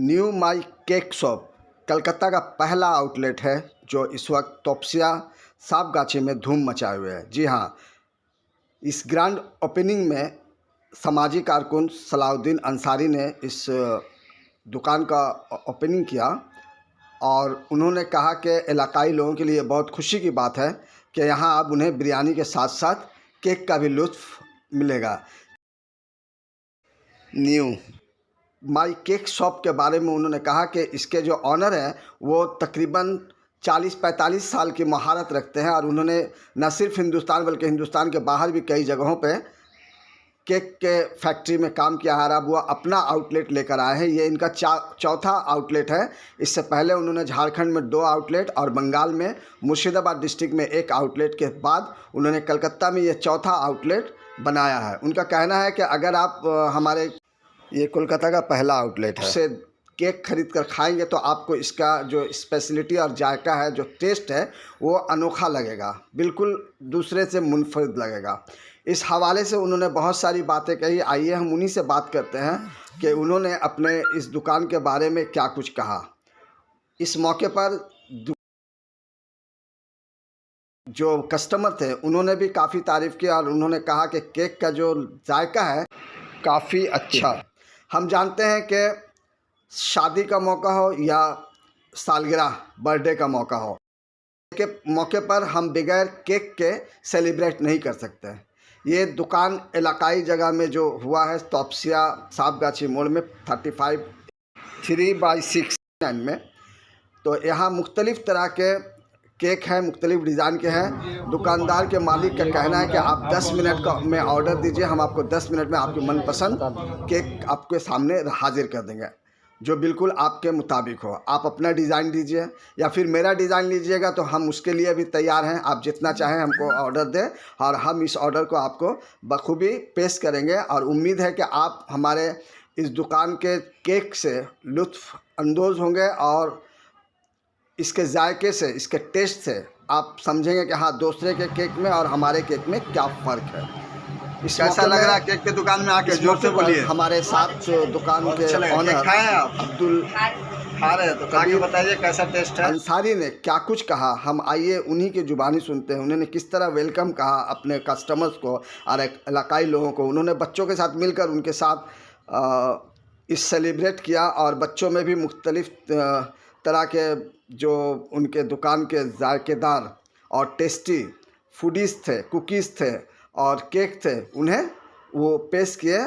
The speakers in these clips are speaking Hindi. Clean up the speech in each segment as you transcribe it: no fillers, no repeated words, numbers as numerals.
Knew my cake shop Calcutta का पहला आउटलेट है जो इस वक्त तोपसिया सांपगाछी में धूम मचाए हुए है। जी हाँ, इस ग्रैंड ओपनिंग में सामाजिक कारकुन सलाउद्दीन अंसारी ने इस दुकान का ओपनिंग किया और उन्होंने कहा कि इलाकाई लोगों के लिए बहुत खुशी की बात है कि यहाँ अब उन्हें बिरयानी के साथ साथ केक का भी लुत्फ़ मिलेगा। न्यू माई केक शॉप के बारे में उन्होंने कहा कि इसके जो ऑनर हैं वो तकरीबन 40-45 साल की महारत रखते हैं और उन्होंने न सिर्फ हिंदुस्तान बल्कि हिंदुस्तान के बाहर भी कई जगहों पे केक के फैक्ट्री में काम किया है। अब वो अपना आउटलेट लेकर आए हैं। ये इनका चौथा आउटलेट है। इससे पहले उन्होंने झारखंड में 2 आउटलेट और बंगाल में मुर्शिदाबाद डिस्ट्रिक्ट में 1 आउटलेट के बाद उन्होंने कलकत्ता में ये चौथा आउटलेट बनाया है। उनका कहना है कि अगर आप हमारे ये कोलकाता का पहला आउटलेट है, उससे केक खरीद कर खाएंगे तो आपको इसका जो स्पेशलिटी और जायका है, जो टेस्ट है, वो अनोखा लगेगा, बिल्कुल दूसरे से मुनफरिद लगेगा। इस हवाले से उन्होंने बहुत सारी बातें कही। आइए हम उन्हीं से बात करते हैं कि उन्होंने अपने इस दुकान के बारे में क्या कुछ कहा। इस मौके पर जो कस्टमर थे उन्होंने भी काफ़ी तारीफ़ की और उन्होंने कहा कि केक का जो जायका है काफ़ी अच्छा। हम जानते हैं कि शादी का मौका हो या सालगिरह बर्थडे का मौका हो, के मौके पर हम बगैर केक के सेलिब्रेट नहीं कर सकते। ये दुकान इलाकाई जगह में जो हुआ है तोपसिया सांपगाछी मोड़ में 35 3/6 में, तो यहाँ मुख्तलिफ़ तरह के केक हैं, मुख्तलिफ़ डिज़ाइन के हैं। दुकानदार के मालिक का कहना है कि आप 10 मिनट का में ऑर्डर दीजिए, हम आपको 10 मिनट में आपके मनपसंद केक आपके सामने हाजिर कर देंगे जो बिल्कुल आपके मुताबिक हो। आप अपना डिज़ाइन दीजिए या फिर मेरा डिज़ाइन लीजिएगा तो हम उसके लिए भी तैयार हैं। आप जितना चाहें हमको ऑर्डर दें और हम इस ऑर्डर को आपको बखूबी पेश करेंगे और उम्मीद है कि आप हमारे इस दुकान के केक से लुत्फ़ अंदोज़ होंगे और इसके जायके से, इसके टेस्ट से आप समझेंगे कि हाँ, दूसरे के केक में और हमारे केक में क्या फ़र्क है। इस कैसा लग रहा है केक के दुकान में आके? जोर से बोलिए। हमारे साथ दुकान के ऑनर अब्दुल खा रहे हैं तो आगे बताइए कैसा टेस्ट है। अंसारी ने क्या कुछ कहा, हम आइए उन्हीं की ज़ुबानी सुनते हैं। उन्होंने किस तरह वेलकम कहा अपने कस्टमर्स को और इलाकाई लोगों को। उन्होंने बच्चों के साथ मिलकर उनके साथ इस सेलिब्रेट किया और बच्चों में भी मुख्तलिफ़ तरह के जो उनके दुकान के जायकेदार और टेस्टी फूडीज़ थे, कुकीज़ थे और केक थे, उन्हें वो पेश किए।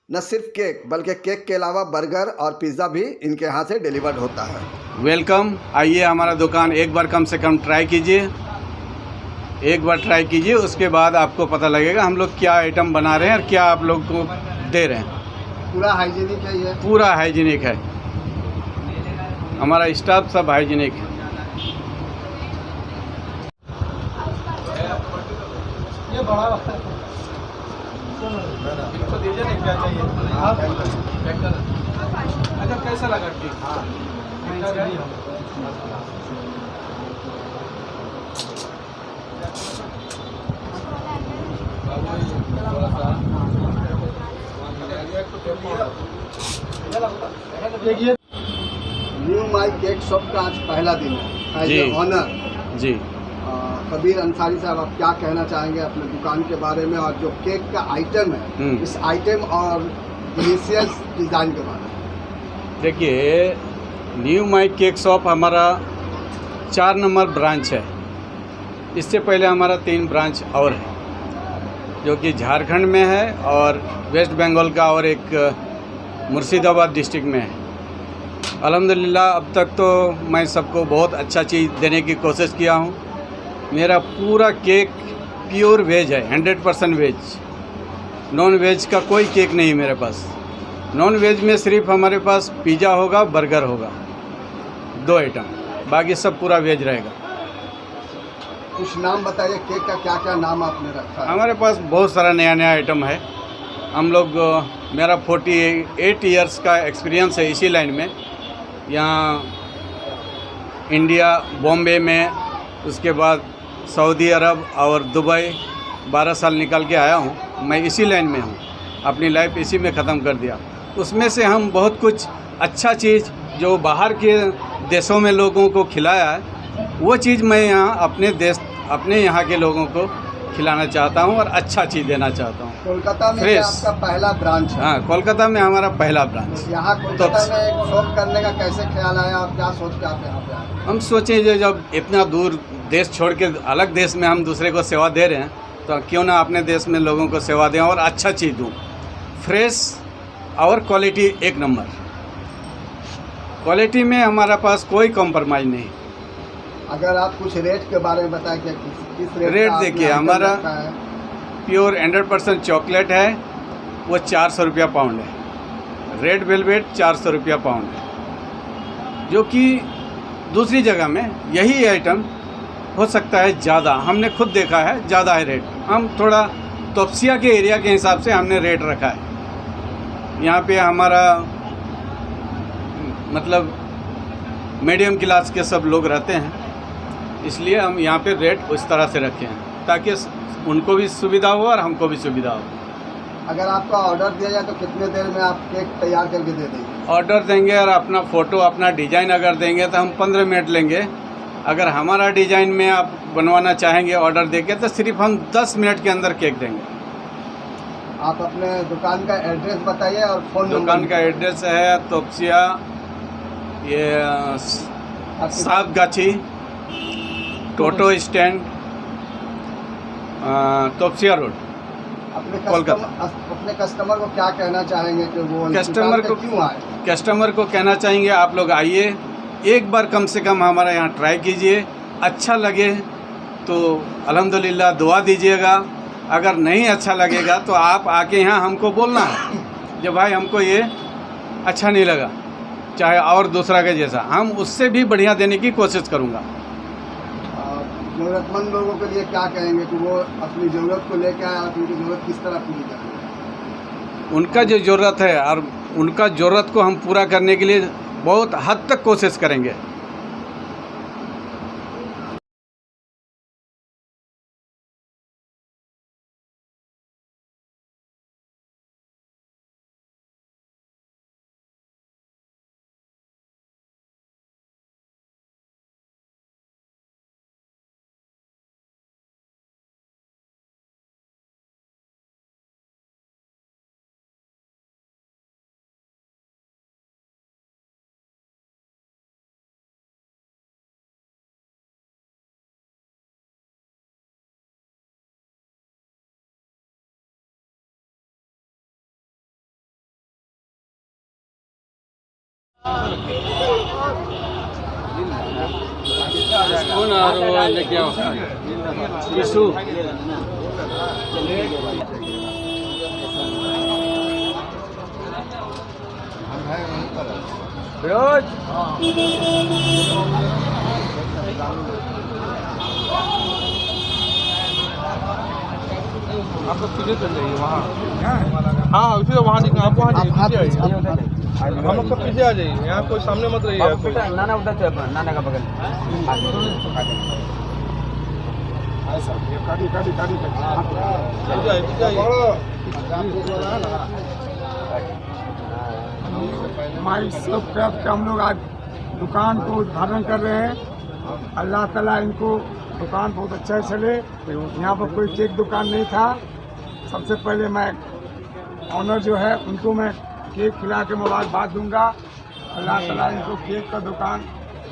न सिर्फ केक बल्कि केक के अलावा बर्गर और पिज़्ज़ा भी इनके यहाँ से डिलीवर्ड होता है। वेलकम, आइए हमारा दुकान एक बार कम से कम ट्राई कीजिए। एक बार ट्राई कीजिए, उसके बाद आपको पता लगेगा हम लोग क्या आइटम बना रहे हैं और क्या आप लोग को दे रहे हैं। पूरा हाइजीनिक है ये? पूरा हाइजीनिक है, हमारा स्टाफ सब हाइजीनिक है। ये बड़ा इसको दीजिए ना, क्या चाहिए आप? अच्छा, कैसा लगा ठीक? हाँ, देखिए, न्यू माई केक शॉप का आज पहला दिन है। जी ऑनर जी कबीर अंसारी साहब, आप क्या कहना चाहेंगे अपने दुकान के बारे में और जो केक का आइटम है, इस आइटम और डिलीशियस डिज़ाइन के बारे में? देखिए, न्यू माई केक शॉप हमारा 4 नंबर ब्रांच है। इससे पहले हमारा 3 ब्रांच और है जो कि झारखंड में है और वेस्ट बंगाल का और एक मुर्शिदाबाद डिस्ट्रिक्ट में है। अल्हम्दुलिल्लाह अब तक तो मैं सबको बहुत अच्छा चीज़ देने की कोशिश किया हूँ। मेरा पूरा केक प्योर वेज है, 100% वेज। नॉन वेज का कोई केक नहीं मेरे पास। नॉन वेज में सिर्फ हमारे पास पिज़्ज़ा होगा, बर्गर होगा, 2 आइटम, बाकी सब पूरा वेज रहेगा। कुछ नाम बताइए, केक का क्या क्या नाम आपने रखा है? हमारे पास बहुत सारा नया नया आइटम है। हम लोग मेरा 48 इयर्स का एक्सपीरियंस है इसी लाइन में। यहाँ इंडिया, बॉम्बे में, उसके बाद सऊदी अरब और दुबई 12 साल निकाल के आया हूँ। मैं इसी लाइन में हूँ। अपनी लाइफ इसी में ख़त्म कर दिया। उसमें से हम बहुत कुछ अच्छा चीज़ जो बाहर के देशों में लोगों को खिलाया है, वो चीज़ मैं यहाँ अपने यहाँ के लोगों को खिलाना चाहता हूँ और अच्छा चीज़ देना चाहता हूँ। कोलकाता में फ्रेश। आपका पहला ब्रांच है। हाँ, कोलकाता में हमारा पहला ब्रांच। यहाँ कोलकाता में एक शॉप करने का कैसे ख्याल आया और क्या सोच के आप यहाँ पे आए? हम सोचे जो जब इतना दूर देश छोड़ के अलग देश में हम दूसरे को सेवा दे रहे हैं, तो क्यों ना अपने देश में लोगों को सेवा दें और अच्छा चीज़ दूँ, फ्रेश और क्वालिटी एक नंबर। क्वालिटी में हमारा पास कोई कॉम्प्रोमाइज़ नहीं। अगर आप कुछ रेट के बारे में बताएं कि किस रेट का आपने देखिए, आइटम हमारा रखा है? प्योर 100% चॉकलेट है, वो 400 रुपया पाउंड है। रेड वेलवेट 400 रुपया पाउंड है, जो कि दूसरी जगह में यही आइटम हो सकता है ज़्यादा। हमने खुद देखा है ज़्यादा है रेट। हम थोड़ा तोपसिया के एरिया के हिसाब से हमने रेट रखा है। यहाँ पे हमारा मतलब मीडियम क्लास के सब लोग रहते हैं, इसलिए हम यहाँ पे रेट उस तरह से रखे हैं ताकि उनको भी सुविधा हो और हमको भी सुविधा हो। अगर आपका ऑर्डर दिया जाए तो कितने देर में आप केक तैयार करके दे देंगे? ऑर्डर देंगे और अपना फ़ोटो अपना डिज़ाइन अगर देंगे तो हम 15 मिनट लेंगे। अगर हमारा डिज़ाइन में आप बनवाना चाहेंगे ऑर्डर देके, तो सिर्फ हम 10 मिनट के अंदर केक देंगे। आप अपने दुकान का एड्रेस बताइए और फ़ोन नंबर। दुकान का एड्रेस है तोपसिया, ये सातगाछी टोटो स्टैंड, तोपसिया रोड, कोलकाता। अपने कस्टमर को क्या कहना चाहेंगे कि वो कस्टमर को क्यों आए? कस्टमर को कहना चाहेंगे आप लोग आइए, एक बार कम से कम हमारा यहाँ ट्राई कीजिए। अच्छा लगे तो अल्हम्दुलिल्लाह दुआ दीजिएगा। अगर नहीं अच्छा लगेगा तो आप आके यहाँ हमको बोलना है जब भाई हमको ये अच्छा नहीं लगा, चाहे और दूसरा के जैसा, हम उससे भी बढ़िया देने की कोशिश करूँगा। ज़रूरतमंद लोगों के लिए क्या कहेंगे कि वो अपनी ज़रूरत को लेकर आए और उनकी ज़रूरत किस तरह पूरी करें? उनका जो ज़रूरत है और उनका ज़रूरत को हम पूरा करने के लिए बहुत हद तक कोशिश करेंगे। कौन आ रहा है क्या यीशु आप लोग पीछे चल जाइए वहाँ। हाँ उसी वहाँ दिखा, आप वहाँ जाइए, पीछे आइए। हम लोग सब पीछे आ जाइए, यहाँ कोई सामने मत रहिए। नाना उधर से नाना का बगल हमारी सब तरफ से हम लोग आज दुकान को उद्घाटन कर रहे हैं। अल्लाह ताला इनको दुकान बहुत अच्छा चले। यहाँ पर कोई केक दुकान नहीं था। सबसे पहले मैं ऑनर जो है उनको मैं केक खिला के मुबारकबाद दूंगा। अल्लाह ताला इनको केक का दुकान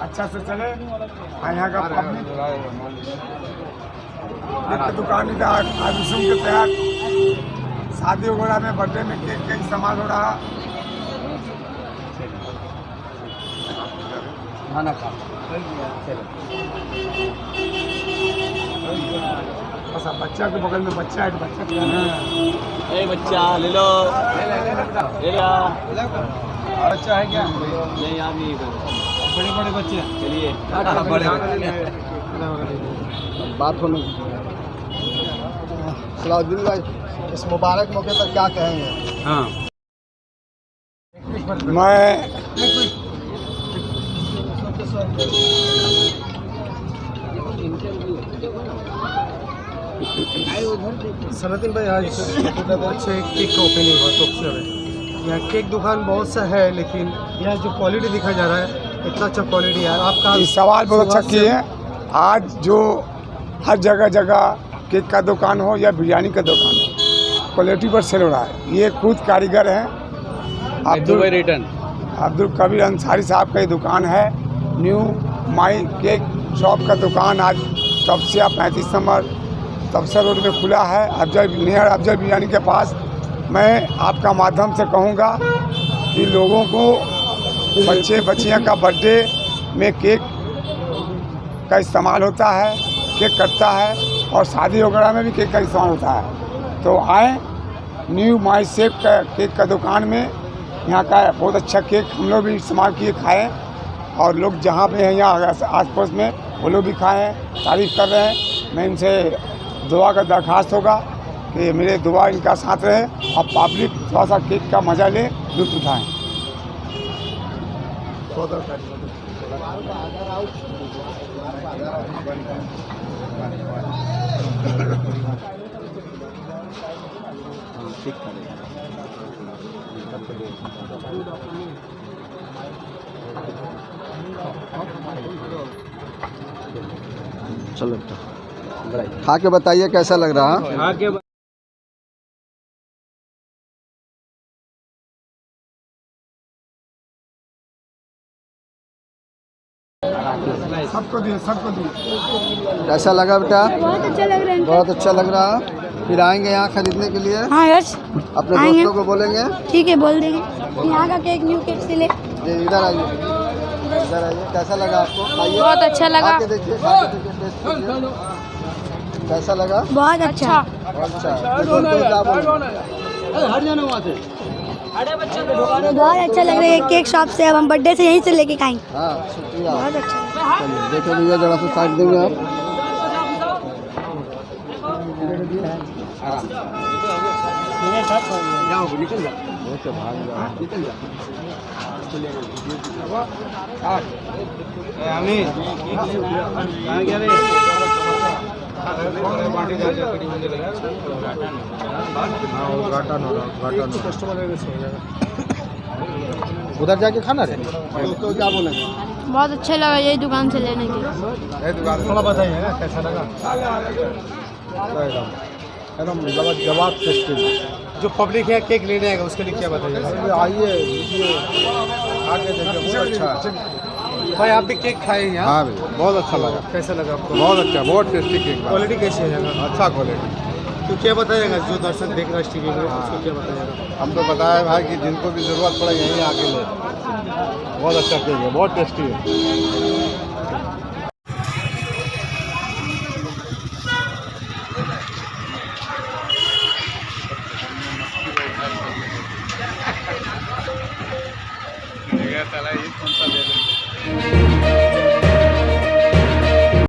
अच्छा से चले और यहाँ का पब्लिक की दुकान इधर आदिशुम के तहत शादी वगैरह में बर्थडे में केक का इस्तेमाल हो रहा। खाना खा बस अब बच्चा के बगल में बच्चा है, बच्चा ए बच्चा ले लो ले लो। अच्छा है क्या? नहीं आप नहीं बड़े बड़े बच्चे चलिए बात होने सलाउद्दीन भाई, इस मुबारक मौके पर क्या कहेंगे? हाँ, मैं सनातन भाई आज अच्छे केक का ओपनिंग हुआ तो अवसर है। यहाँ केक दुकान बहुत सा है, लेकिन यहाँ जो क्वालिटी दिखा जा रहा है इतना अच्छा क्वालिटी है। आपका ये सवाल बहुत अच्छा किए हैं। आज जो हर जगह जगह केक का दुकान हो या बिरयानी का दुकान हो, क्वालिटी पर सेल हो रहा है। ये खुद कारीगर हैं अब्दुल कबीर अंसारी साहब का ये दुकान है। न्यू माई केक शॉप का दुकान आज तबसिया 35 नंबर तबसिया रोड में खुला है, नियर अफजल बिरयानी के पास। मैं आपका माध्यम से कहूँगा कि लोगों को बच्चे बच्चियाँ का बर्थडे में केक का इस्तेमाल होता है, केक कटता है, और शादी वगैरह में भी केक का इस्तेमाल होता है। तो आए न्यू माई शेप का केक का दुकान में, यहाँ का बहुत अच्छा केक हम लोग भी इस्तेमाल किए खाएँ, और लोग जहाँ पे हैं यहाँ आस पास में वो लोग भी खाए हैं, तारीफ़ कर रहे हैं। मैं इनसे दुआ का दरख्वास्त होगा कि मेरे दुआ इनका साथ रहे और पब्लिक थोड़ा सा केक का मज़ा ले, लुत्फ़ उठाएँ। चलो खा के बताइए कैसा लग रहा है। सबको दिए कैसा लगा बेटा? बहुत अच्छा लग रहा है। बहुत अच्छा लग रहा है। फिर आएंगे यहाँ खरीदने के लिए? हाँ यस, अपने दोस्तों को बोलेंगे? ठीक है, बोल देंगे। यहाँ का केक न्यू केक से ले। इधर आइए, इधर आइए। कैसा लगा आपको? खाइए। बहुत अच्छा लगा। खा के देखिए, खा के देखिए, टेस्ट कीजिए। कैसा लगा? बहुत अच्छा। अच्छा, दोस्तों क्या बोलेंगे? बहुत अच्छा लग रहा है केक शॉप से। अब हम बर्थडे से यहीं से लेके खाएंगे। हाँ, शुक्रिया। बहुत अच्छा। चलिए देखो भैया, जरा सा साइड देंगे आप। उधर जाके खाना रे। दोस्तों क्या बोलेंगे? बहुत अच्छा लगा यही दुकान से लेने के। थोड़ा बताइए ना कैसा लगा। एकदम जवाब टेस्टी। जो पब्लिक है केक लेने आएगा उसके लिए क्या बताइए? आइए, आगे देखिए, बहुत अच्छा है। भाई आप भी केक खाए हैं यहाँ? हाँ भैया, बहुत अच्छा लगा। कैसा लगा आपको? बहुत अच्छा, बहुत टेस्टी केक। क्वालिटी कैसी है यहाँ? अच्छा क्वालिटी। तो क्या बताइएगा जो दर्शक देख रहा है टीवी में, उसको क्या बताइएगा? हम तो बताए भाई कि जिनको भी ज़रूरत पड़े यहीं आके ले। बहुत अच्छा केक है, बहुत टेस्टी है। चला ये कौन सा दे दें?